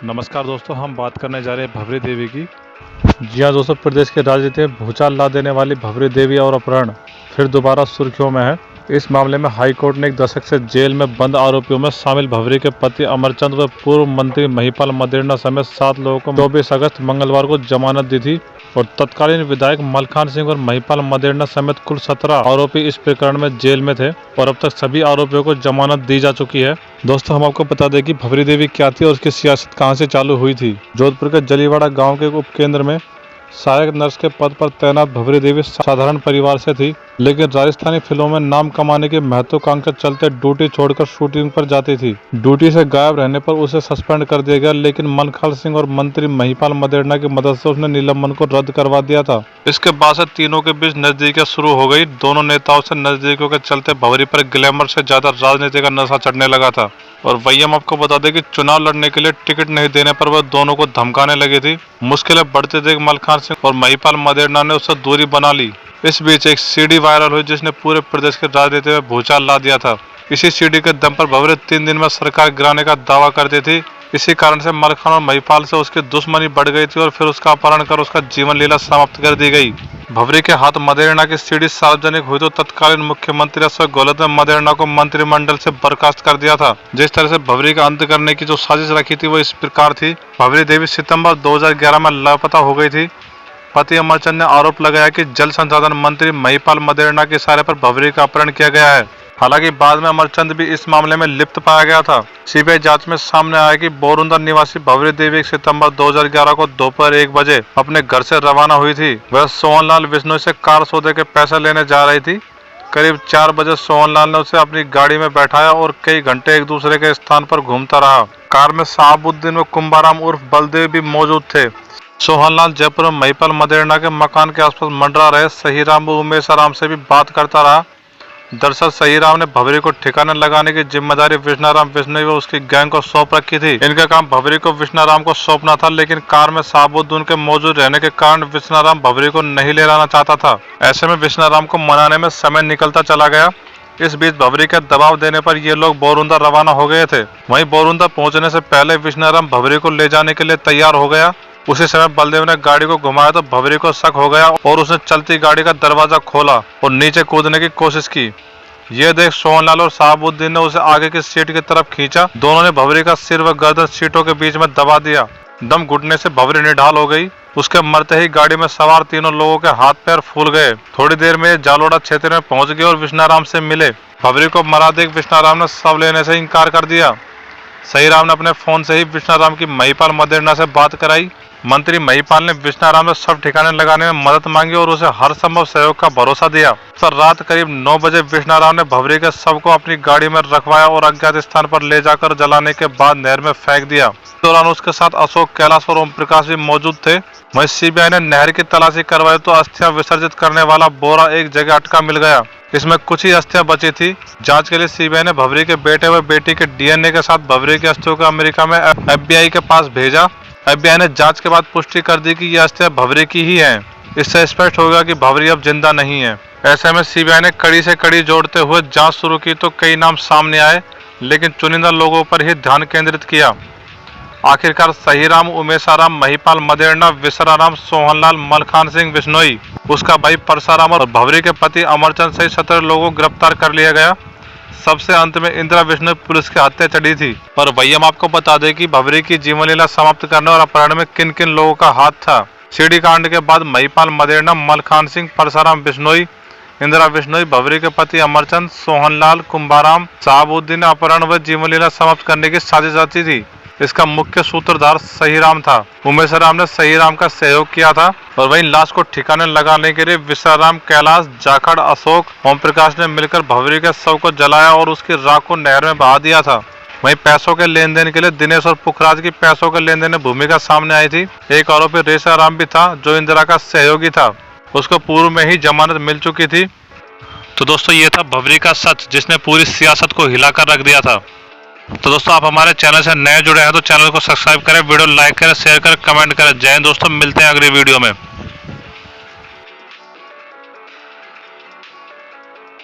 नमस्कार दोस्तों, हम बात करने जा रहे हैं भवरी देवी की। जी हाँ दोस्तों, प्रदेश के राजनीति में भूचाल ला देने वाली भवरी देवी और अपहरण फिर दोबारा सुर्खियों में है। इस मामले में हाई कोर्ट ने 1 दशक से जेल में बंद आरोपियों में शामिल भवरी के पति अमरचंद व पूर्व मंत्री महिपाल मदेरणा समेत 7 लोगों को 24 अगस्त मंगलवार को जमानत दी थी और तत्कालीन विधायक मलखान सिंह और महिपाल मदेरणा समेत कुल 17 आरोपी इस प्रकरण में जेल में थे और अब तक सभी आरोपियों को जमानत दी जा चुकी है। दोस्तों, हम आपको बता दें कि भवरी देवी क्या थी और उसकी सियासत कहां से चालू हुई थी। जोधपुर के जलीवाड़ा गांव के उपकेंद्र में सहायक नर्स के पद पर तैनात भवरी देवी साधारण परिवार से थी, लेकिन राजस्थानी फिल्मों में नाम कमाने की महत्वाकांक्षा चलते ड्यूटी छोड़कर शूटिंग पर जाती थी। ड्यूटी से गायब रहने पर उसे सस्पेंड कर दिया गया, लेकिन मलखान सिंह और मंत्री महिपाल मदेरणा की मदद से उसने निलंबन को रद्द करवा दिया था। इसके बाद से तीनों के बीच नजदीकियां शुरू हो गई। दोनों नेताओं से नजदीकियों के चलते भवरी पर ग्लैमर से ज्यादा राजनीति का नशा चढ़ने लगा था। और वही हम आपको बता दें कि चुनाव लड़ने के लिए टिकट नहीं देने पर वह दोनों को धमकाने लगी थी। मुश्किलें बढ़ते देख मलखान सिंह और महिपाल मदेरणा ने उससे दूरी बना ली। इस बीच एक सीडी वायरल हुई जिसने पूरे प्रदेश की राजनीति में भूचाल ला दिया था। इसी सीडी के दम पर भवरी 3 दिन में सरकार गिराने का दावा करती थी। इसी कारण से मलखान और महिपाल से उसकी दुश्मनी बढ़ गई थी और फिर उसका अपहरण कर उसका जीवन लीला समाप्त कर दी गई। भवरी के हाथ मदेरणा की सीडी सार्वजनिक हुई तो तत्कालीन मुख्यमंत्री अशोक गहलोत ने मदेरणा को मंत्रिमंडल से बर्खास्त कर दिया था। जिस तरह से भवरी का अंत करने की जो साजिश रखी थी वो इस प्रकार थी। भवरी देवी सितंबर 2011 में लापता हो गई थी। पति अमरचंद ने आरोप लगाया कि जल संसाधन मंत्री महिपाल मदेरणा के इशारे पर भवरी का अपहरण किया गया है। हालांकि बाद में अमरचंद भी इस मामले में लिप्त पाया गया था। सीबीआई जांच में सामने आया कि बोरुंदा निवासी भवरी देवी 1 सितंबर 2011 को दोपहर 1 बजे अपने घर से रवाना हुई थी। वह सोहनलाल बिश्नोई से कार सौदे के पैसे लेने जा रही थी। करीब 4 बजे सोहनलाल ने उसे अपनी गाड़ी में बैठाया और कई घंटे एक दूसरे के स्थान पर घूमता रहा। कार में साहबुद्दीन व कुंभाराम उर्फ बलदेव भी मौजूद थे। सोहनलाल जयपुर में महिपाल मदेरणा के मकान के आसपास मंडरा रहे सहीराम व उमेशाराम से भी बात करता रहा। दरअसल सहीराम ने भवरी को ठिकाने लगाने की जिम्मेदारी विष्णाराम बिश्नोई व उसकी गैंग को सौंप रखी थी। इनका काम भवरी को विष्णाराम को सौंपना था, लेकिन कार में साहबुद्दीन के मौजूद रहने के कारण विष्णाराम भवरी को नहीं ले जाना चाहता था। ऐसे में विष्णाराम को मनाने में समय निकलता चला गया। इस बीच भवरी के दबाव देने पर ये लोग बोरुंदा रवाना हो गए थे। वहीं बोरुंदा पहुंचने से पहले विष्णाराम भवरी को ले जाने के लिए तैयार हो गया। उसी समय बलदेव ने गाड़ी को घुमाया तो भवरी को शक हो गया और उसने चलती गाड़ी का दरवाजा खोला और नीचे कूदने की कोशिश की। यह देख सोहनलाल और साहबुद्दीन ने उसे आगे की सीट की तरफ खींचा। दोनों ने भवरी का सिर व गर्दन सीटों के बीच में दबा दिया। दम घुटने से भवरी निढाल हो गई। उसके मरते ही गाड़ी में सवार तीनों लोगों के हाथ पैर फूल गए। थोड़ी देर में जालोड़ा क्षेत्र में पहुंच गए और विष्णाराम से मिले। भवरी को मरा देख विष्णाराम ने शव लेने से इनकार कर दिया। सहीराम ने अपने फोन से ही विष्णाराम की महिपाल मदेरणा से बात कराई। मंत्री महिपाल ने विष्णाराम से शव ठिकाने लगाने में मदद मांगी और उसे हर संभव सहयोग का भरोसा दिया। सर रात करीब 9 बजे विष्णाराम ने भवरी के शव को अपनी गाड़ी में रखवाया और अज्ञात स्थान पर ले जाकर जलाने के बाद नहर में फेंक दिया। इस दौरान उसके साथ अशोक, कैलाश और ओम प्रकाश भी मौजूद थे। वहीं सीबीआई ने नहर की तलाशी करवाई तो अस्थियां विसर्जित करने वाला बोरा एक जगह अटका मिल गया। इसमें कुछ ही अस्थियां बची थी। जांच के लिए सीबीआई ने भवरी के बेटे व बेटी के डीएनए के साथ भवरी की अस्थियों को अमेरिका में एफबीआई के पास भेजा। एफबीआई ने जांच के बाद पुष्टि कर दी कि ये अस्थियां भवरी की ही हैं। इससे स्पष्ट होगा कि भवरी अब जिंदा नहीं है। ऐसे में सीबीआई ने कड़ी से कड़ी जोड़ते हुए जांच शुरू की तो कई नाम सामने आए, लेकिन चुनिंदा लोगों पर ही ध्यान केंद्रित किया। आखिरकार सहीराम, उमेशाराम, महिपाल मदेरणा, विसराराम, सोहनलाल, मलखान सिंह बिश्नोई, उसका भाई परसाराम और भवरी के पति अमरचंद सहित 17 लोगों को गिरफ्तार कर लिया गया। सबसे अंत में इंदिरा बिश्नोई पुलिस के हत्या चढ़ी थी। और वही हम आपको बता दें कि भवरी की जीवन लीला समाप्त करने और अपहरण में किन किन लोगों का हाथ था। सीडी कांड के बाद महिपाल मदेरणा, मलखान सिंह, परसाराम बिश्नोई, इंदिरा बिश्नोई, भवरी के पति अमरचंद, सोहनलाल, कुंभाराम, साहबुद्दीन ने अपहरण व जीवन लीला समाप्त करने की साजिश रची थी। इसका मुख्य सूत्रधार सहीराम था। उमेशाराम ने सहीराम का सहयोग किया था और वहीं लाश को ठिकाने लगाने के लिए विसराराम, कैलाश, जाखड़, अशोक, ओम प्रकाश ने मिलकर भवरी के शव को जलाया और उसकी राख को नहर में बहा दिया था। वहीं पैसों के लेन देन के लिए दिनेश और पुखराज की पैसों के लेन देन में भूमिका सामने आई थी। एक आरोपी रेसाराम भी था जो इंदिरा का सहयोगी था। उसको पूर्व में ही जमानत मिल चुकी थी। तो दोस्तों, ये था भवरी का सच जिसने पूरी सियासत को हिलाकर रख दिया था। तो दोस्तों, आप हमारे चैनल से नए जुड़े हैं तो चैनल को सब्सक्राइब करें, वीडियो लाइक करें, शेयर करें, कमेंट करें। जय हिंद दोस्तों, मिलते हैं अगली वीडियो में।